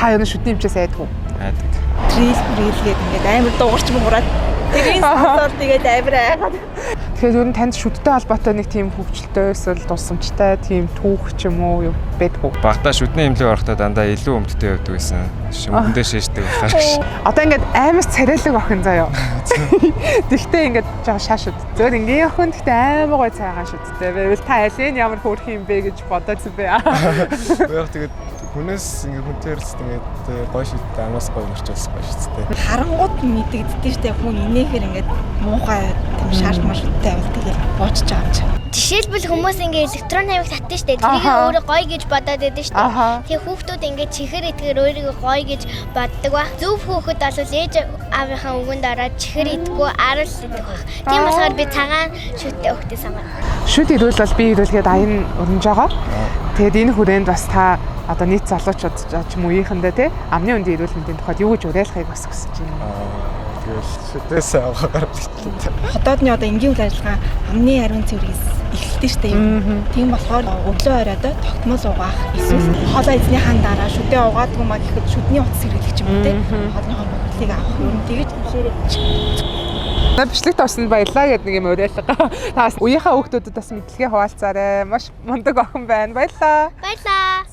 Та юу шүтний хэмжээс айдгүй. Айдаг. Рил ингээд амар дуугарч муураад тэрийн сонсоод тэгээд амар айгаад. Тэгэхээр ер нь танд шүдтэй холбоотой нэг тийм хөвгчлөлтэй эсвэл дусамжтай тийм түүх ч юм уу байдгүй. Багтаа шүдний имлэг орохдоо дандаа илүү өмдтэй явдаг байсан. Шүмэндээ шээждэг болохоор. Одоо ингээд амар царайлаг охин заяа. Тэгтээ ингээд жоо шаашд. Зөөр ингээд охин тэгтээ амар гой цайгаа шүдтэй. Байвал та аль ямар хөөрх юм бэ гэж бодож бэ. Яг тэгээд хүнээс ингээ хүнтэрс тэгээд гоё шүдтэй амаас гоё мөрчөөс гоё шүдтэй. Харангууд мэдэгддэг штэ хүн инээхээр ингээд муухай тийм шаарч маршруттай байвал тэгээд боочж байгаа юм чи. Жишээлбэл хүмүүс ингээ электрон хавийг татдаг штэ. Тэрийг өөрөө гоё гэж бодоод байдаг штэ. Тэгээ хүүхдүүд ингээ чихэр итгэр өөрийгөө гоё гэж боддог ба. Зөв хүүхэд бол ээж аавынхаа үгэнд ороод чихэр идэхгүй арал идэх баг. Тийм болохоор би цагаан шүттэй өгдөө санаа. Шүд ирүүл бол би ирүүлгээд аян өрнөж байгаа. Тэгээд энэ хүрээнд бас та одоо нийт залуучууд ч юм уу ийхэндээ те амны үндийн эрүүл мэндийн тухайд юу гэж уриалахыг бас хүсэж байна. Тэгэл шүдээс аваагаар хэлээ. Хотоодны одоо энгийн үйл ажиллагаа амны ариун цэврээс эхэлдэг штэ юм. Тийм болохоор өглөө оройд тогтмол угаах эсвэл хоолой эзнийхаа дараа шүдээ угаадгүй маа гэхэд шүдний утас хэрэглэх юм те. Хоолныхоо бодлыг авах юм тэгэж бишээрээ. Бичлэгт орсонд баярлаа гэдэг нэг юм уриалга. Та үеийнхээ хүүхдүүдэд бас мэдлэгээ хуваалцаарай. Маш мундаг охин байна. Баярлаа. Баярлаа.